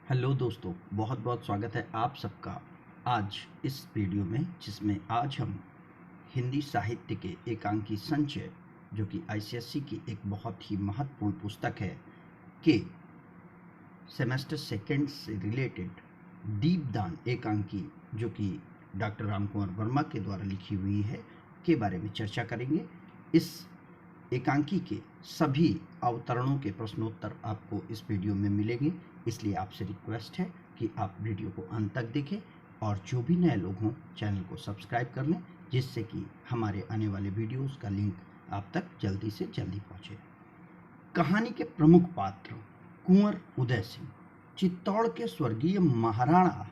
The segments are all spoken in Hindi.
हेलो दोस्तों, बहुत बहुत स्वागत है आप सबका आज इस वीडियो में, जिसमें आज हम हिंदी साहित्य के एकांकी संचय, जो कि आईसीएसई की एक बहुत ही महत्वपूर्ण पुस्तक है, के सेमेस्टर सेकेंड से रिलेटेड दीपदान एकांकी, जो कि डॉक्टर रामकुमार वर्मा के द्वारा लिखी हुई है, के बारे में चर्चा करेंगे। इस एकांकी के सभी अवतरणों के प्रश्नोत्तर आपको इस वीडियो में मिलेंगे, इसलिए आपसे रिक्वेस्ट है कि आप वीडियो को अंत तक देखें और जो भी नए लोग हों चैनल को सब्सक्राइब कर लें, जिससे कि हमारे आने वाले वीडियोस का लिंक आप तक जल्दी से जल्दी पहुंचे। कहानी के प्रमुख पात्र कुंवर उदय सिंह चित्तौड़ के स्वर्गीय महाराणा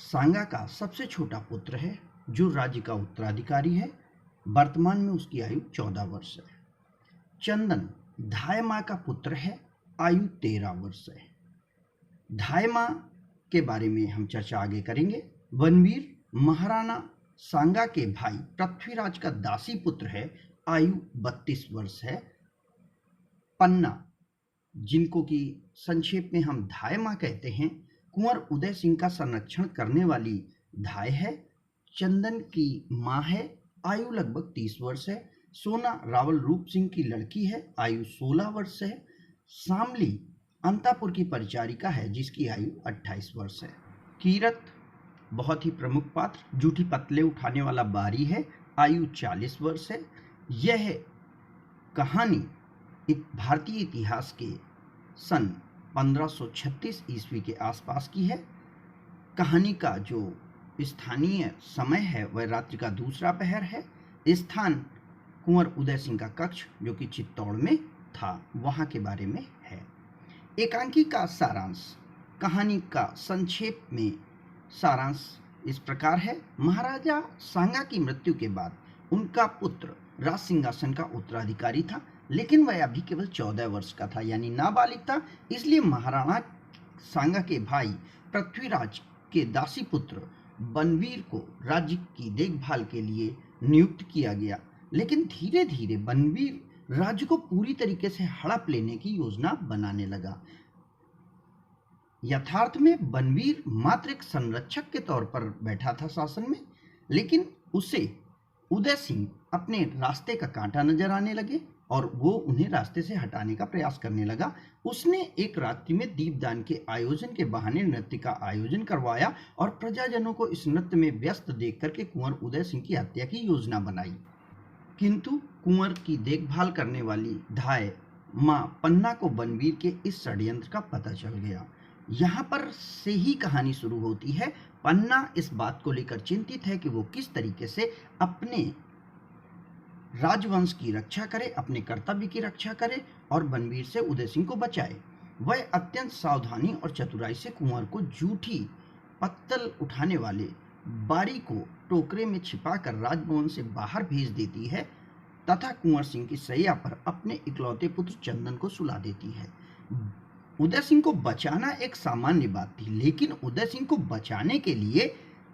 सांगा का सबसे छोटा पुत्र है, जो राज्य का उत्तराधिकारी है। वर्तमान में उसकी आयु 14 वर्ष है। चंदन धाय माँ का पुत्र है, आयु 13 वर्ष है। धाय माँ के बारे में हम चर्चा आगे करेंगे। बनवीर महाराणा सांगा के भाई पृथ्वीराज का दासी पुत्र है, आयु 32 वर्ष है। पन्ना, जिनको कि संक्षेप में हम धाय माँ कहते हैं, कुंवर उदय सिंह का संरक्षण करने वाली धाय है। चंदन की माँ है, आयु लगभग 30 वर्ष है। सोना रावल रूप सिंह की लड़की है, आयु 16 वर्ष है। शामली अंतापुर की परिचारिका है, जिसकी आयु 28 वर्ष है। कीरत बहुत ही प्रमुख पात्र जूठी पतले उठाने वाला बारी है, आयु 40 वर्ष है। यह कहानी भारतीय इतिहास के सन 1536 ईस्वी के आसपास की है। कहानी का जो स्थानीय समय है वह रात्रि का दूसरा पहर है। स्थान कुंवर उदय सिंह का कक्ष, जो कि चित्तौड़ में था, वहां के बारे में है। एकांकी का सारांश, कहानी का संक्षेप में सारांश इस प्रकार है। महाराजा सांगा की मृत्यु के बाद उनका पुत्र राज सिंहासन का उत्तराधिकारी था, लेकिन वह अभी केवल 14 वर्ष का था, यानी नाबालिग था। इसलिए महाराणा सांगा के भाई पृथ्वीराज के दासी पुत्र बनवीर को राज्य की देखभाल के लिए नियुक्त किया गया। लेकिन धीरे धीरे बनवीर राज्य को पूरी तरीके से हड़प लेने की योजना बनाने लगा। यथार्थ में बनवीर मात्र एक संरक्षक के तौर पर बैठा था शासन में, लेकिन उसे उदय सिंह अपने रास्ते का कांटा नजर आने लगे और वो उन्हें रास्ते से हटाने का प्रयास करने लगा। उसने एक रात्रि में दीपदान के आयोजन के बहाने नृत्य का आयोजन करवाया और प्रजाजनों को इस नृत्य में व्यस्त देख करके कुंवर उदय सिंह की हत्या की योजना बनाई। किंतु कुंवर की देखभाल करने वाली धाय माँ पन्ना को बनवीर के इस षड्यंत्र का पता चल गया। यहाँ पर से ही कहानी शुरू होती है। पन्ना इस बात को लेकर चिंतित है कि वो किस तरीके से अपने राजवंश की रक्षा करे, अपने कर्तव्य की रक्षा करे और बनवीर से उदय सिंह को बचाए। वह अत्यंत सावधानी और चतुराई से कुंवर को जूठी पत्तल उठाने वाले बारी को टोकरे में छिपाकर राजभवन से बाहर भेज देती है तथा कुंवर सिंह की सैया पर अपने इकलौते पुत्र चंदन को सुला देती है। उदय सिंह को बचाना एक सामान्य बात थी, लेकिन उदय सिंह को बचाने के लिए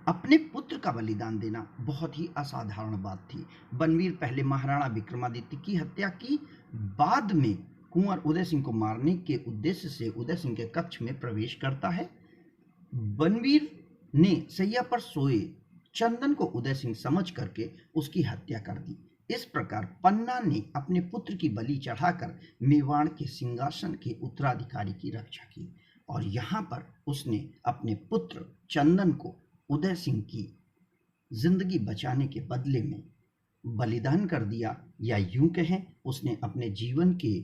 अपने पुत्र का बलिदान देना बहुत ही असाधारण बात थी। बनवीर पहले महाराणा विक्रमादित्य की हत्या की, बाद में कुंवर उदय सिंह को मारने के उद्देश्य से उदय सिंह के कक्ष में प्रवेश करता है। बनवीर ने सैया पर सोए चंदन को उदय सिंह समझ करके उसकी हत्या कर दी। इस प्रकार पन्ना ने अपने पुत्र की बलि चढ़ाकर मेवाड़ के सिंहासन के उत्तराधिकारी की रक्षा की और यहाँ पर उसने अपने पुत्र चंदन को उदय सिंह की जिंदगी बचाने के बदले में बलिदान कर दिया, या यूं कहें उसने अपने जीवन के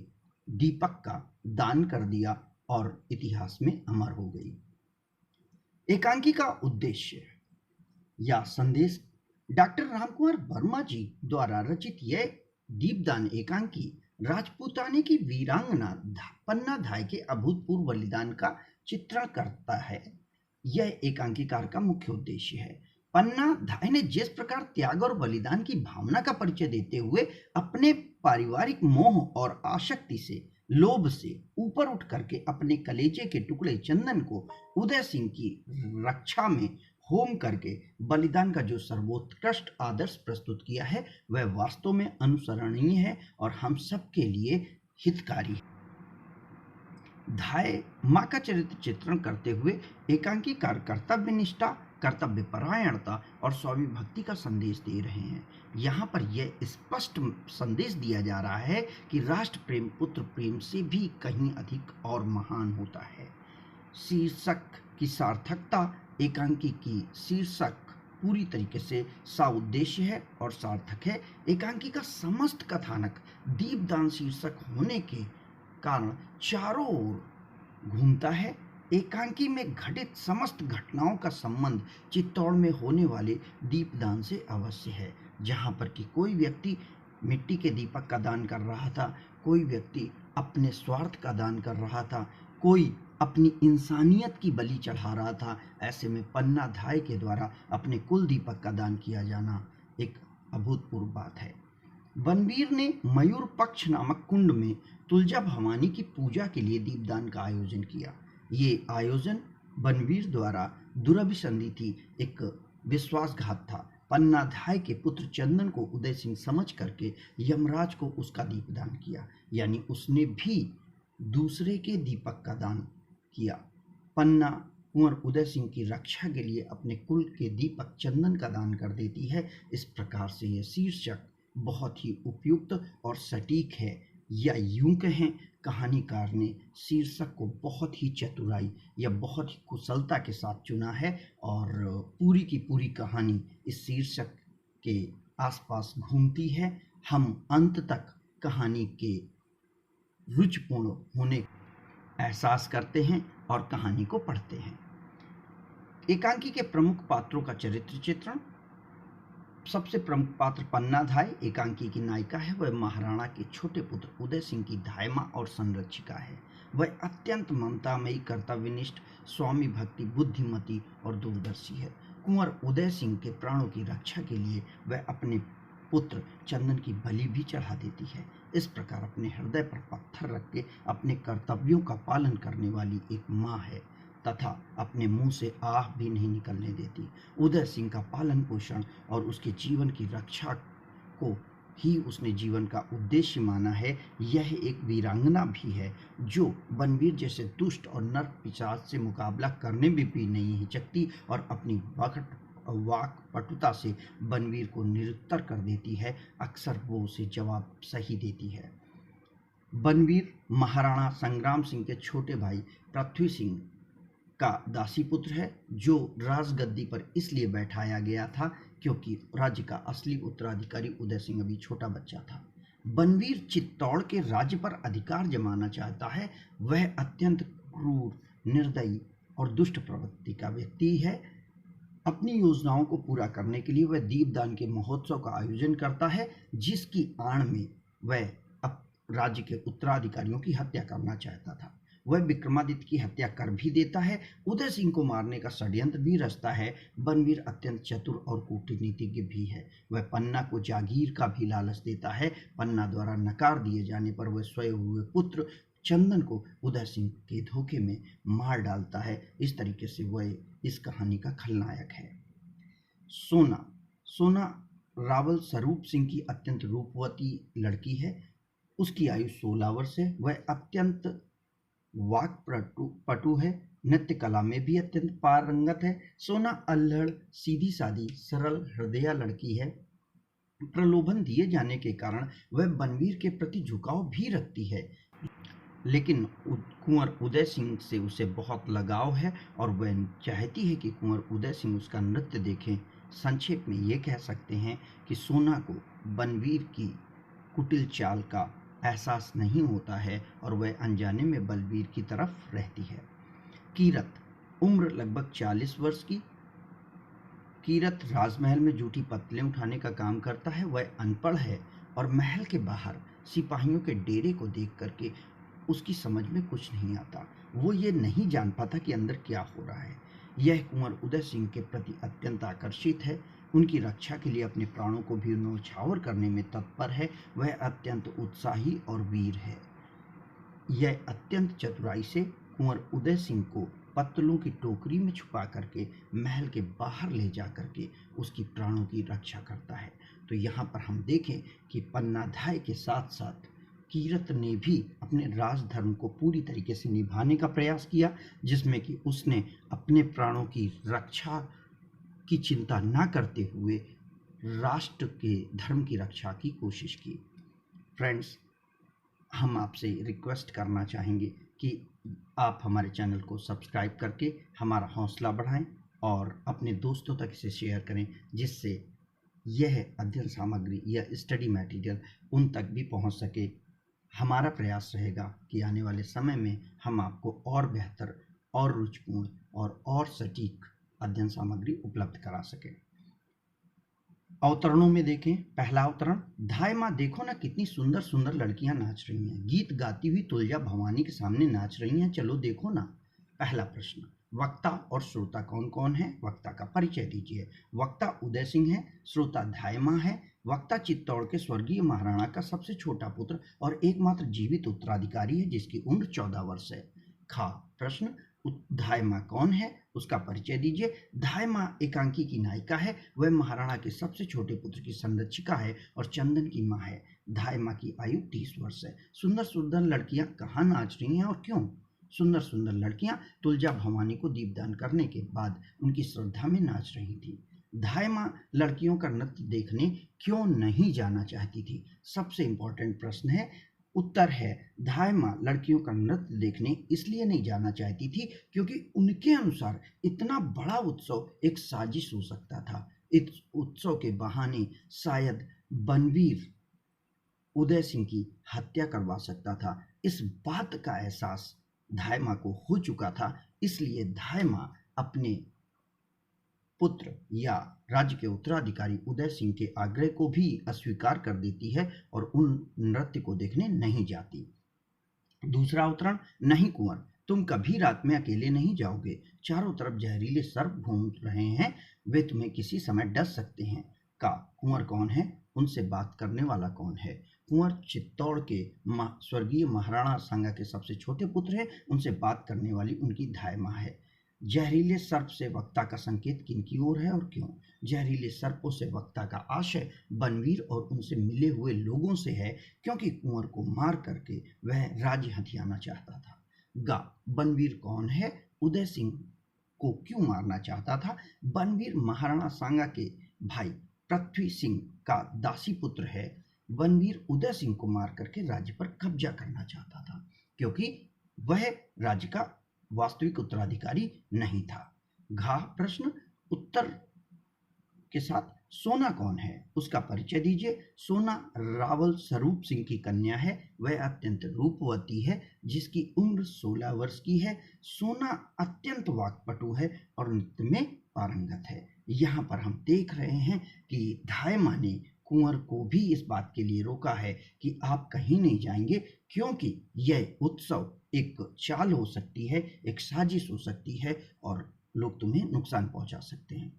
दीपक का दान कर दिया और इतिहास में अमर हो गई। एकांकी का उद्देश्य या संदेश, डॉक्टर रामकुमार वर्मा जी द्वारा रचित यह दीपदान एकांकी राजपूताने की वीरांगना पन्ना धाय के अभूतपूर्व बलिदान का चित्रण करता है। यह एकांकीकार का मुख्य उद्देश्य है। पन्ना धाय ने जिस प्रकार त्याग और बलिदान की भावना का परिचय देते हुए अपने पारिवारिक मोह और आसक्ति से, लोभ से ऊपर उठ करके अपने कलेजे के टुकड़े चंदन को उदय सिंह की रक्षा में होम करके बलिदान का जो सर्वोत्कृष्ट आदर्श प्रस्तुत किया है, वह वास्तव में अनुसरणीय है और हम सब के लिए हितकारी है। धाय माँ का चरित्र चित्रण करते हुए एकांकी कर्तव्य निष्ठा, कर्तव्य परायणता और स्वामी भक्ति का संदेश दे रहे हैं। यहाँ पर यह स्पष्ट संदेश दिया जा रहा है कि राष्ट्र प्रेम पुत्र प्रेम से भी कहीं अधिक और महान होता है। शीर्षक की सार्थकता। एकांकी की शीर्षक पूरी तरीके से साउद्देश्य है और सार्थक है। एकांकी का समस्त कथानक दीपदान शीर्षक होने के कारण चारों ओर घूमता है। एकांकी में घटित समस्त घटनाओं का संबंध चित्तौड़ में होने वाले दीपदान से अवश्य है, जहाँ पर कि कोई व्यक्ति मिट्टी के दीपक का दान कर रहा था, कोई व्यक्ति अपने स्वार्थ का दान कर रहा था, कोई अपनी इंसानियत की बलि चढ़ा रहा था। ऐसे में पन्ना धाय के द्वारा अपने कुल दीपक का दान किया जाना एक अभूतपूर्व बात है। बनवीर ने मयूर पक्ष नामक कुंड में तुलजा भवानी की पूजा के लिए दीपदान का आयोजन किया। ये आयोजन बनवीर द्वारा दुरभिसंधित एक विश्वासघात था। पन्नाधाय के पुत्र चंदन को उदय सिंह समझ करके यमराज को उसका दीपदान किया, यानी उसने भी दूसरे के दीपक का दान किया। पन्ना कुंवर उदय सिंह की रक्षा के लिए अपने कुल के दीपक चंदन का दान कर देती है। इस प्रकार से यह शीर्षक बहुत ही उपयुक्त और सटीक है, या यूं कहें कहानीकार ने शीर्षक को बहुत ही चतुराई या बहुत ही कुशलता के साथ चुना है और पूरी की पूरी कहानी इस शीर्षक के आसपास घूमती है। हम अंत तक कहानी के रुचिपूर्ण होने एहसास करते हैं और कहानी को पढ़ते हैं। एकांकी के प्रमुख पात्रों का चरित्र चित्रण। सबसे प्रमुख पात्र पन्नाधाय एकांकी की नायिका है। वह महाराणा के छोटे पुत्र उदय सिंह की धायमा और संरक्षिका है। वह अत्यंत ममतामयी, कर्तव्यनिष्ठ, स्वामी भक्ति, बुद्धिमती और दूरदर्शी है। कुंवर उदय सिंह के प्राणों की रक्षा के लिए वह अपने पुत्र चंदन की बलि भी चढ़ा देती है। इस प्रकार अपने हृदय पर पत्थर रख के अपने कर्तव्यों का पालन करने वाली एक माँ है तथा अपने मुंह से आह भी नहीं निकलने देती। उदय सिंह का पालन पोषण और उसके जीवन की रक्षा को ही उसने जीवन का उद्देश्य माना है। यह एक वीरांगना भी है जो बनवीर जैसे दुष्ट और नर पिशाच से मुकाबला करने में भी नहीं हिचकती और अपनी वाक पटुता से बनवीर को निरुत्तर कर देती है। अक्सर वो उसे जवाब सही देती है। बनवीर महाराणा संग्राम सिंह के छोटे भाई पृथ्वी सिंह का दासी पुत्र है, जो राजगद्दी पर इसलिए बैठाया गया था क्योंकि राज्य का असली उत्तराधिकारी उदय सिंह अभी छोटा बच्चा था। बनवीर चित्तौड़ के राज्य पर अधिकार जमाना चाहता है। वह अत्यंत क्रूर, निर्दयी और दुष्ट प्रवृत्ति का व्यक्ति है। अपनी योजनाओं को पूरा करने के लिए वह दीपदान के महोत्सव का आयोजन करता है, जिसकी आड़ में वह राज्य के उत्तराधिकारियों की हत्या करना चाहता था। वह विक्रमादित्य की हत्या कर भी देता है। उदय सिंह को मारने का षड्यंत्र भी रचता है। बनवीर अत्यंत चतुर और कूटनीतिज्ञ भी है। वह पन्ना को जागीर का भी लालच देता है। पन्ना द्वारा नकार दिए जाने पर वह सोए हुए पुत्र चंदन को उदय सिंह के धोखे में मार डालता है। इस तरीके से वह इस कहानी का खलनायक है। सोना रावल स्वरूप सिंह की अत्यंत रूपवती लड़की है। उसकी आयु 16 वर्ष है। वह अत्यंत वाक्पटु है। नृत्य कला में भी अत्यंत पारंगत है। सोना अल्हड़, सीधी सादी, सरल हृदया लड़की है। प्रलोभन दिए जाने के कारण वह बनवीर के प्रति झुकाव भी रखती है, लेकिन कुंवर उदय सिंह से उसे बहुत लगाव है और वह चाहती है कि कुंवर उदय सिंह उसका नृत्य देखें। संक्षेप में ये कह सकते हैं कि सोना को बनवीर की कुटिल चाल का एहसास नहीं होता है और वह अनजाने में बलवीर की तरफ रहती है। कीरत, उम्र लगभग 40 वर्ष की। कीरत राजमहल में जूठी पत्तलें उठाने का काम करता है। वह अनपढ़ है और महल के बाहर सिपाहियों के डेरे को देख करके उसकी समझ में कुछ नहीं आता। वो ये नहीं जान पाता कि अंदर क्या हो रहा है। यह कुंवर उदय सिंह के प्रति अत्यंत आकर्षित है। उनकी रक्षा के लिए अपने प्राणों को भी न्यौछावर करने में तत्पर है। वह अत्यंत उत्साही और वीर है। यह अत्यंत चतुराई से कुंवर उदय सिंह को पत्तलों की टोकरी में छुपा करके महल के बाहर ले जा करके उसकी प्राणों की रक्षा करता है। तो यहाँ पर हम देखें कि पन्नाधाय के साथ साथ कीरत ने भी अपने राजधर्म को पूरी तरीके से निभाने का प्रयास किया, जिसमें कि उसने अपने प्राणों की रक्षा की चिंता न करते हुए राष्ट्र के धर्म की रक्षा की कोशिश की। फ्रेंड्स, हम आपसे रिक्वेस्ट करना चाहेंगे कि आप हमारे चैनल को सब्सक्राइब करके हमारा हौसला बढ़ाएं और अपने दोस्तों तक इसे शेयर करें, जिससे यह अध्ययन सामग्री या स्टडी मटेरियल उन तक भी पहुंच सके। हमारा प्रयास रहेगा कि आने वाले समय में हम आपको और बेहतर और रुचिपूर्ण और सटीक अध्ययन सामग्री उपलब्ध करा सकें। अवतरणों में देखें, पहला अवतरण, धाय माँ देखो ना कितनी सुंदर सुंदर लड़कियां नाच रही हैं, गीत गाती हुई तुलजा भवानी के सामने नाच रही हैं, चलो देखो ना। पहला प्रश्न, वक्ता और श्रोता कौन कौन है? वक्ता का परिचय दीजिए। वक्ता उदय सिंह है, श्रोता धाय माँ है। वक्ता चित्तौड़ के स्वर्गीय महाराणा का सबसे छोटा पुत्र और एकमात्र जीवित उत्तराधिकारी है, जिसकी उम्र 14 वर्ष है। खा प्रश्न, धाय माँ कौन है? उसका परिचय दीजिए। धाय माँ एकांकी की नायिका है, वह महाराणा के सबसे छोटे पुत्र की संरक्षिका है और चंदन की माँ है। धाय माँ की आयु 30 वर्ष है। सुंदर सुंदर लड़कियां कहाँ नाच रही हैं और क्यों? सुंदर सुंदर लड़कियां तुलजा भवानी को दीपदान करने के बाद उनकी श्रद्धा में नाच रही थी। धाय माँ लड़कियों का नृत्य देखने क्यों नहीं जाना चाहती थी? सबसे इंपॉर्टेंट प्रश्न है। उत्तर है, धाय माँ लड़कियों का नृत्य देखने इसलिए नहीं जाना चाहती थी क्योंकि उनके अनुसार इतना बड़ा उत्सव एक साजिश हो सकता था। इस उत्सव के बहाने शायद बनवीर उदय सिंह की हत्या करवा सकता था। इस बात का एहसास धाय माँ को हो चुका था, इसलिए धाय माँ अपने पुत्र या राज्य के उत्तराधिकारी उदय सिंह के आग्रह को भी अस्वीकार कर देती है और उन नृत्य को देखने नहीं जाती। दूसरा अवतरण, नहीं कुंवर, तुम कभी रात में अकेले नहीं जाओगे। चारों तरफ जहरीले सर्प घूम रहे हैं, वे तुम्हें किसी समय डस सकते हैं। का कुंवर कौन है? उनसे बात करने वाला कौन है? कुंवर चित्तौड़ के स्वर्गीय महाराणा सांगा के सबसे छोटे पुत्र हैं, उनसे बात करने वाली उनकी धाय माँ है। जहरीले सर्प से वक्ता का संकेत किनकी ओर है और क्यों? जहरीले सर्पों से वक्ता का आशय बनवीर और उनसे मिले हुए लोगों से है, क्योंकि कुंवर को मार करके वह राज्य हथियाना चाहता था। गा, बनवीर कौन है? उदय सिंह को क्यों मारना चाहता था? बनवीर महाराणा सांगा के भाई पृथ्वी सिंह का दासी पुत्र है। बनवीर उदय सिंह को मार करके राज्य पर कब्जा करना चाहता था, क्योंकि वह राज्य का वास्तविक उत्तराधिकारी नहीं था। घा प्रश्न, उत्तर के साथ सोना कौन है? उसका परिचय दीजिए। सोना रावल स्वरूप सिंह की कन्या है, वह अत्यंत रूपवती है, जिसकी उम्र 16 वर्ष की है। सोना अत्यंत वाक्पटु है और नृत्य में पारंगत है। यहाँ पर हम देख रहे हैं कि धाय माँ ने कुंवर को भी इस बात के लिए रोका है कि आप कहीं नहीं जाएंगे, क्योंकि यह उत्सव एक चाल हो सकती है, एक साजिश हो सकती है और लोग तुम्हें नुकसान पहुंचा सकते हैं।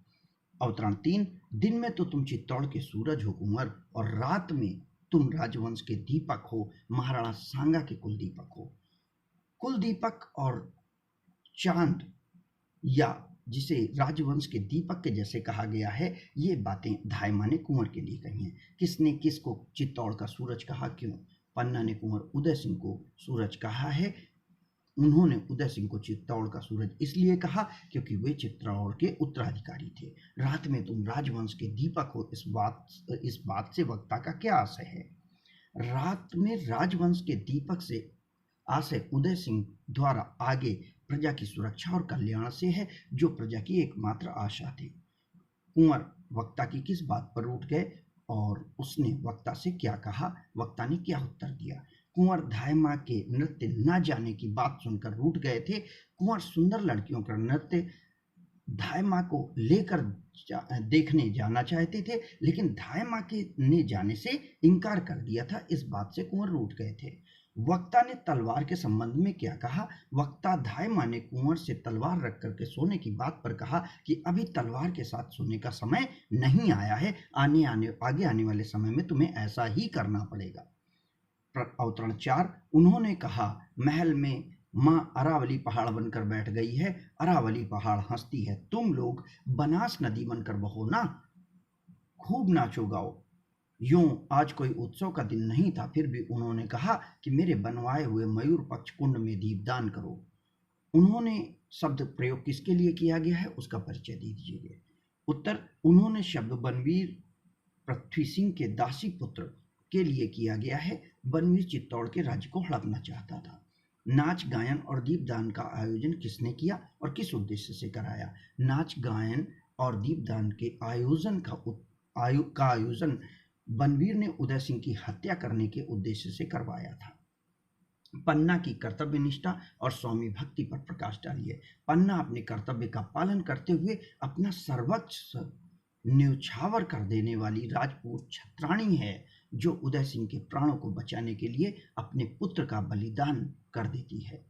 अवतरण 3, दिन में तो तुम चित्तौड़ के सूरज हो कुंवर, और रात में तुम राजवंश के दीपक हो, महाराणा सांगा के कुल दीपक हो। कुल दीपक और चांद, या जिसे राजवंश के दीपक के जैसे कहा गया है, ये बातें धाय माँ ने कुंवर के लिए कही हैं। किसने किसको चित्तौड़ का सूरज कहा, क्यों? पन्ना ने कुंवर उदय सिंह को सूरज कहा है। उन्होंने उदय सिंह को चित्तौड़ का सूरज इसलिए कहा क्योंकि वे चित्तौड़ के उत्तराधिकारी थे। रात में तुम राजवंश के दीपक हो, इस बात से वक्ता का क्या आशय है? रात में राजवंश के दीपक से आशय उदय सिंह द्वारा आगे प्रजा की सुरक्षा और कल्याण से है, जो प्रजा की एकमात्र आशा थी। कुंवर वक्ता की किस बात पर रूठ गए और उसने वक्ता से क्या कहा? वक्ता ने क्या उत्तर दिया? कुंवर धाय माँ के नृत्य न जाने की बात सुनकर रूठ गए थे। कुंवर सुंदर लड़कियों का नृत्य धाय माँ को लेकर देखने जाना चाहते थे, लेकिन धाय माँ के ने जाने से इनकार कर दिया था। इस बात से कुंवर रूठ गए थे। वक्ता ने तलवार के संबंध में क्या कहा? वक्ता धाय माँ ने कुंवर से तलवार रख करके सोने की बात पर कहा कि अभी तलवार के साथ सोने का समय नहीं आया है, आगे आने वाले समय में तुम्हें ऐसा ही करना पड़ेगा। अवतरण 4, उन्होंने कहा, महल में माँ अरावली पहाड़ बनकर बैठ गई है, अरावली पहाड़ हंसती है, तुम लोग बनास नदी बनकर बहो ना, खूब नाचो गाओ। यूं आज कोई उत्सव का दिन नहीं था, फिर भी उन्होंने कहा कि मेरे बनवाए हुए मयूर पक्ष कुंड में दीपदान करो। उन्होंने शब्द प्रयोग किसके लिए किया गया है उसका परिचय दीजिए। उत्तर, उन्होंने शब्द बनवीर पृथ्वी सिंह के दासी पुत्र के लिए किया गया है। बनवीर चित्तौड़ के राज्य को हड़पना चाहता था। नाच गायन और दीपदान का आयोजन किसने किया और किस उद्देश्य से कराया? नाच गायन और दीपदान के आयोजन बनवीर ने उदय सिंह की हत्या करने के उद्देश्य से करवाया था। पन्ना की कर्तव्य निष्ठा और स्वामी भक्ति पर प्रकाश डालिए। पन्ना अपने कर्तव्य का पालन करते हुए अपना सर्वस्व न्यौछावर कर देने वाली राजपूत छत्राणी है, जो उदय सिंह के प्राणों को बचाने के लिए अपने पुत्र का बलिदान कर देती है।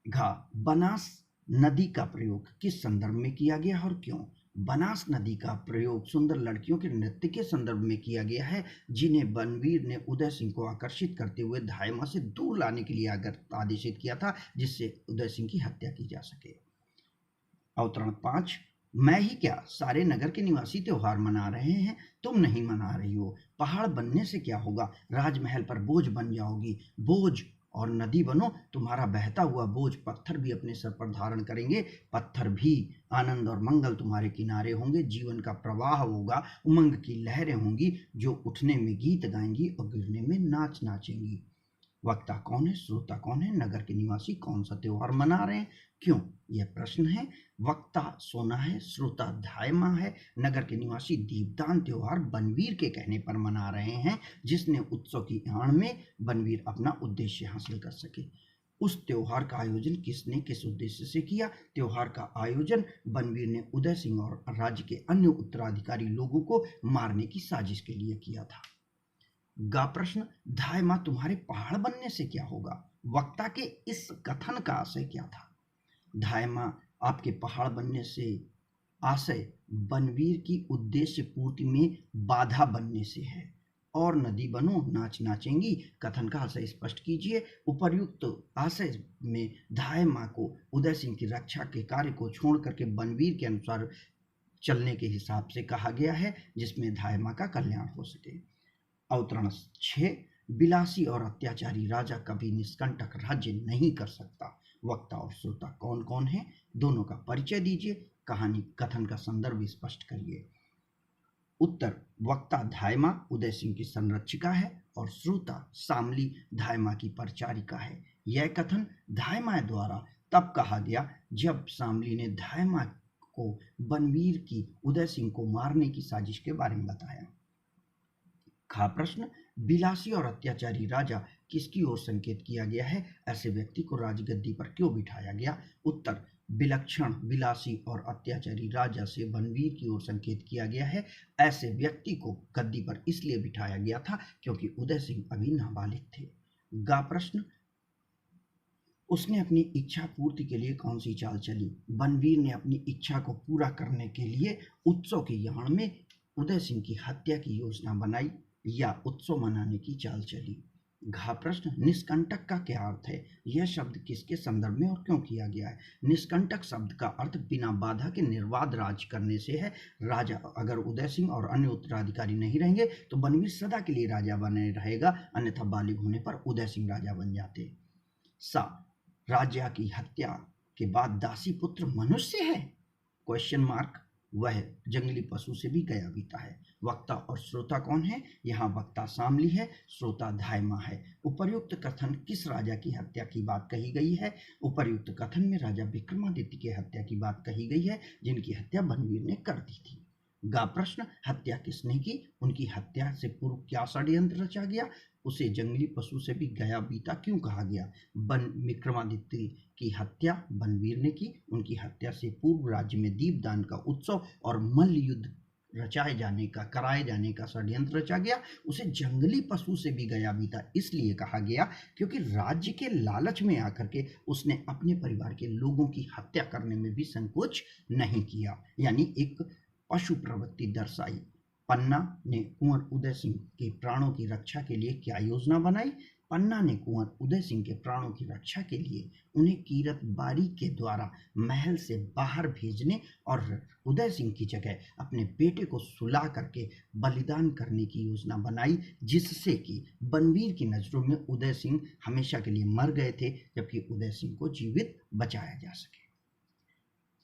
घ, बनास नदी का प्रयोग किस संदर्भ में किया गया और क्यों? बनास नदी का प्रयोग सुंदर लड़कियों के नृत्य के संदर्भ में किया गया है, जिन्हें बनवीर ने उदय सिंह को आकर्षित करते हुए धायमा से दूर लाने के लिए आदेशित किया था, जिससे उदय सिंह की हत्या की जा सके। अवतरण 5, मैं ही क्या, सारे नगर के निवासी त्योहार मना रहे हैं, तुम नहीं मना रही हो। पहाड़ बनने से क्या होगा, राजमहल पर बोझ बन जाओगी। बोझ और नदी बनो, तुम्हारा बहता हुआ बोझ पत्थर भी अपने सर पर धारण करेंगे। पत्थर भी आनंद और मंगल तुम्हारे किनारे होंगे। जीवन का प्रवाह होगा, उमंग की लहरें होंगी, जो उठने में गीत गाएंगी और गिरने में नाच नाचेंगी। वक्ता कौन है, श्रोता कौन है, नगर के निवासी कौन सा त्योहार मना रहे हैं, क्यों? यह प्रश्न है। वक्ता सोना है, श्रोता धायमा है, नगर के निवासी दीपदान त्योहार बनवीर के कहने पर मना रहे हैं, जिसने उत्सव की आड़ में बनवीर अपना उद्देश्य हासिल कर सके। उस त्योहार का आयोजन किसने किस उद्देश्य से किया? त्योहार का आयोजन बनवीर ने उदय सिंह और राज्य के अन्य उत्तराधिकारी लोगों को मारने की साजिश के लिए किया था। गा प्रश्न, धायमा तुम्हारे पहाड़ बनने से क्या होगा? वक्ता के इस कथन का आशय क्या था? धायमा आपके पहाड़ बनने से आशय बनवीर की उद्देश्य पूर्ति में बाधा बनने से है। और नदी बनो, नाच नाचेंगी, कथन का आशय स्पष्ट कीजिए। उपर्युक्त आशय में धायमा को उदय सिंह की रक्षा के कार्य को छोड़ करके बनवीर के अनुसार चलने के हिसाब से कहा गया है, जिसमें धायमा का कल्याण हो सके। अवतरण 6, बिलासी और अत्याचारी राजा कभी निष्कंटक राज्य नहीं कर सकता। वक्ता और श्रोता कौन कौन है, दोनों का परिचय दीजिए। कहानी कथन का संदर्भ स्पष्ट करिए। उत्तर, वक्ता धायमा उदय सिंह की संरक्षिका है और श्रोता शामली धायमा की परिचारिका है। यह कथन धायमा द्वारा तब कहा गया जब शामली ने धायमा को बनवीर की उदय सिंह को मारने की साजिश के बारे में बताया। खा प्रश्न, बिलासी और अत्याचारी राजा किसकी ओर संकेत किया गया है? ऐसे व्यक्ति को राजगद्दी पर क्यों बिठाया गया? उत्तर, विलक्षण बिलासी और अत्याचारी राजा से बनवीर की ओर संकेत किया गया है। ऐसे व्यक्ति को गद्दी पर इसलिए बिठाया गया था क्योंकि उदय सिंह अभी नाबालिग थे। गा प्रश्न, उसने अपनी इच्छा पूर्ति के लिए कौन सी चाल चली? बनवीर ने अपनी इच्छा को पूरा करने के लिए उत्सव के याण में उदय सिंह की हत्या की योजना बनाई या उत्सव मनाने की चाल चली। घा प्रश्न, निष्कंटक का क्या अर्थ है? यह शब्द किसके संदर्भ में और क्यों किया गया है? निष्कंटक शब्द का अर्थ बिना बाधा के निर्वाध राज करने से है। राजा अगर उदय सिंह और अन्य उत्तराधिकारी नहीं रहेंगे तो बनवीर सदा के लिए राजा बने रहेगा, अन्यथा बालिग होने पर उदय सिंह राजा बन जाते। सा, राजा की हत्या के बाद दासी पुत्र मनुष्य है? क्वेश्चन मार्क, वह जंगली पशु से भी गया बीता है। वक्ता और श्रोता कौन है? यहाँ वक्ता शामली है, श्रोता धायमा है। उपर्युक्त कथन किस राजा की हत्या की बात कही गई है? उपर्युक्त कथन में राजा विक्रमादित्य की हत्या की बात कही गई है, जिनकी हत्या बनवीर ने कर दी थी। गा प्रश्न, हत्या किसने की? उनकी हत्या से पूर्व क्या षड्यंत्र रचा गया? उसे जंगली पशु से भी गया बीता क्यों कहा गया? विक्रमादित्य की हत्या बनवीर ने की। उनकी हत्या से पूर्व राज्य में दीपदान का उत्सव और मल्ल युद्ध कराए जाने का षड्यंत्र रचा गया। उसे जंगली पशु से भी गया बीता इसलिए कहा गया क्योंकि राज्य के लालच में आकर के उसने अपने परिवार के लोगों की हत्या करने में भी संकोच नहीं किया, यानी एक पशु प्रवृत्ति दर्शाई। पन्ना ने कुंवर उदय सिंह के प्राणों की रक्षा के लिए क्या योजना बनाई? पन्ना ने कुंवर उदय सिंह के प्राणों की रक्षा के लिए उन्हें कीरत बारी के द्वारा महल से बाहर भेजने और उदय सिंह की जगह अपने बेटे को सुला करके बलिदान करने की योजना बनाई, जिससे कि बनवीर की नज़रों में उदय सिंह हमेशा के लिए मर गए थे, जबकि उदय सिंह को जीवित बचाया जा सके।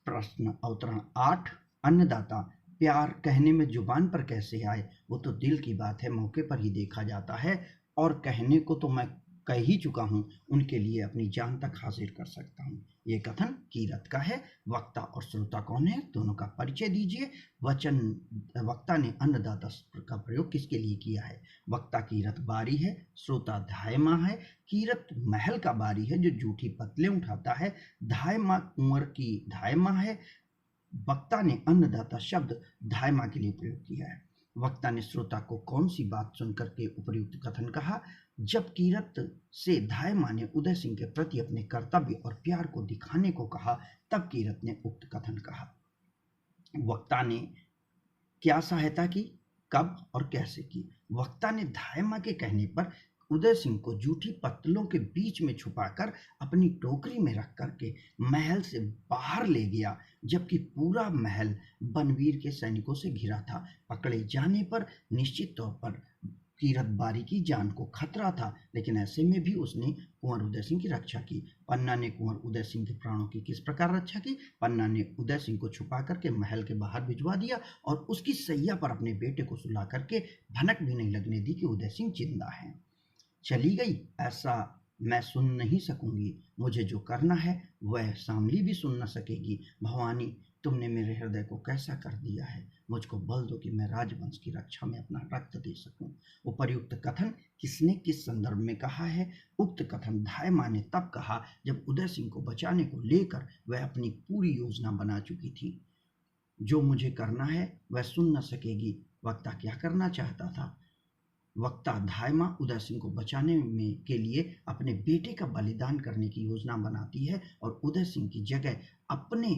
प्रश्न अवतरण 8। अन्नदाता प्यार कहने में जुबान पर कैसे आए? वो तो दिल की बात है, मौके पर ही देखा जाता है, और कहने को तो मैं कह ही चुका हूँ, उनके लिए अपनी जान तक हाजिर कर सकता हूँ। ये कथन कीरत का है। वक्ता और श्रोता कौन है, दोनों का परिचय दीजिए। वक्ता ने अन्नदाता का प्रयोग किसके लिए किया है? वक्ता कीरत बारी है, श्रोता धायमा है। कीरत महल का बारी है जो जूठी पतले उठाता है। धायमा कुंवर की धायमा है। वक्ता ने अन्नदाता शब्द धायमा के लिए प्रयोग किया है। वक्ता ने श्रोता को कौन सी बात सुनकर के उपयुक्त कथन कहा? जब कीरत से धायमा ने उदय सिंह के प्रति अपने कर्तव्य और प्यार को दिखाने को कहा, तब कीरत ने उक्त कथन कहा। वक्ता ने क्या सहायता की, कब और कैसे की? वक्ता ने धायमा के कहने पर उदय सिंह को जूठी पत्तलों के बीच में छुपाकर अपनी टोकरी में रख करके महल से बाहर ले गया, जबकि पूरा महल बनवीर के सैनिकों से घिरा था। पकड़े जाने पर निश्चित तौर पर कीरत बारी की जान को खतरा था, लेकिन ऐसे में भी उसने कुंवर उदय सिंह की रक्षा की। पन्ना ने कुंवर उदय सिंह के प्राणों की किस प्रकार रक्षा की? पन्ना ने उदय सिंह को छुपा करके महल के बाहर भिजवा दिया और उसकी सैया पर अपने बेटे को सुला करके भनक भी नहीं लगने दी कि उदय सिंह जिंदा है। चली गई ऐसा मैं सुन नहीं सकूंगी, मुझे जो करना है वह शामली भी सुन न सकेगी। भवानी, तुमने मेरे हृदय को कैसा कर दिया है, मुझको बल दो कि मैं राजवंश की रक्षा में अपना रक्त दे सकूं। उपर्युक्त कथन किसने किस संदर्भ में कहा है? उक्त कथन धायमा ने तब कहा जब उदय सिंह को बचाने को लेकर वह अपनी पूरी योजना बना चुकी थी। जो मुझे करना है वह सुन न सकेगी। वक्ता क्या करना चाहता था? वक्ता धायमा उदय सिंह को बचाने में के लिए अपने बेटे का बलिदान करने की योजना बनाती है और उदय सिंह की जगह अपने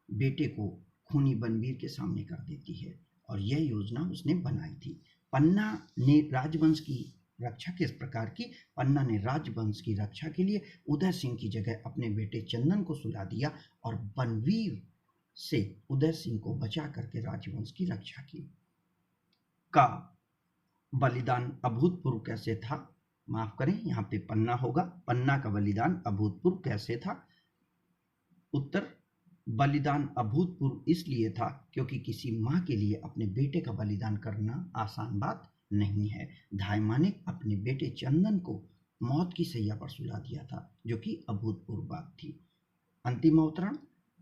बेटे को खूनी बनवीर के सामने कर देती है, और यह योजना उसने बनाई थी। पन्ना ने राजवंश की रक्षा किस प्रकार की? पन्ना ने राजवंश की रक्षा के लिए उदय सिंह की जगह अपने बेटे चंदन को सुला दिया और बनवीर से उदय सिंह को बचा करके राजवंश की रक्षा की। का बलिदान अभूतपूर्व कैसे था? माफ करें, यहाँ पे पन्ना होगा। पन्ना का बलिदान अभूतपूर्व कैसे था? उत्तर, बलिदान अभूतपूर्व इसलिए था क्योंकि किसी माँ के लिए अपने बेटे का बलिदान करना आसान बात नहीं है। धायमा ने अपने बेटे चंदन को मौत की सैया पर सुला दिया था, जो कि अभूतपूर्व बात थी। अंतिम अवतरण,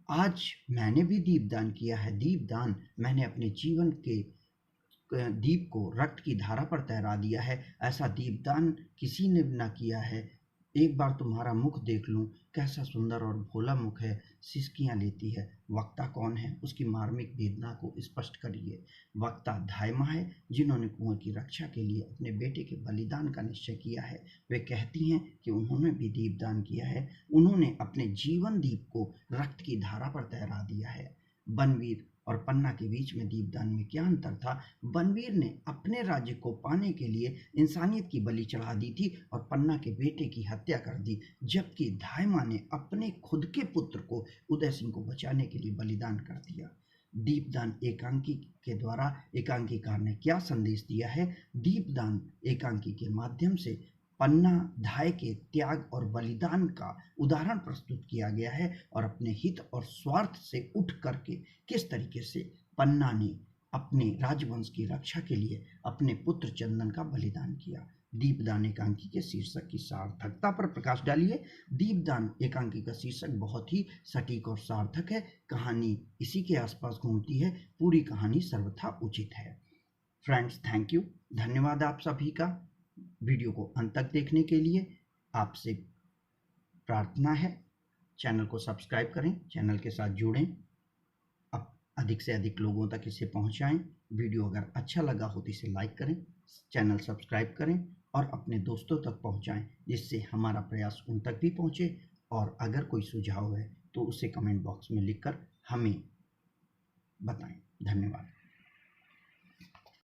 आज मैंने भी दीपदान किया है। दीपदान, मैंने अपने जीवन के दीप को रक्त की धारा पर तैरा दिया है। ऐसा दीपदान किसी ने न किया है। एक बार तुम्हारा मुख देख लूं, कैसा सुंदर और भोला मुख है, सिसकियां लेती है। वक्ता कौन है, उसकी मार्मिक वेदना को स्पष्ट करिए। वक्ता धायमा है, जिन्होंने कुंवर की रक्षा के लिए अपने बेटे के बलिदान का निश्चय किया है। वे कहती हैं कि उन्होंने भी दीपदान किया है। उन्होंने अपने जीवन दीप को रक्त की धारा पर तैरा दिया है। बनवीर और पन्ना के बीच में दीपदान में क्या अंतर था? बनवीर ने अपने राज्य को पाने के लिए इंसानियत की बलि चढ़ा दी थी और पन्ना के बेटे की हत्या कर दी, जबकि धायमा ने अपने खुद के पुत्र को उदय सिंह को बचाने के लिए बलिदान कर दिया। दीपदान एकांकी के द्वारा एकांकीकार ने क्या संदेश दिया है? दीपदान एकांकी के माध्यम से पन्ना धाय के त्याग और बलिदान का उदाहरण प्रस्तुत किया गया है और अपने हित और स्वार्थ से उठ करके किस तरीके से पन्ना ने अपने राजवंश की रक्षा के लिए अपने पुत्र चंदन का बलिदान किया। दीपदान एकांकी के शीर्षक की सार्थकता पर प्रकाश डालिए। दीपदान एकांकी का शीर्षक बहुत ही सटीक और सार्थक है। कहानी इसी के आसपास घूमती है। पूरी कहानी सर्वथा उचित है। फ्रेंड्स, थैंक यू, धन्यवाद आप सभी का वीडियो को अंत तक देखने के लिए। आपसे प्रार्थना है, चैनल को सब्सक्राइब करें, चैनल के साथ जुड़ें, अब अधिक से अधिक लोगों तक इसे पहुंचाएं। वीडियो अगर अच्छा लगा हो तो इसे लाइक करें, चैनल सब्सक्राइब करें और अपने दोस्तों तक पहुंचाएं, जिससे हमारा प्रयास उन तक भी पहुंचे। और अगर कोई सुझाव है तो उसे कमेंट बॉक्स में लिखकर हमें बताएं। धन्यवाद।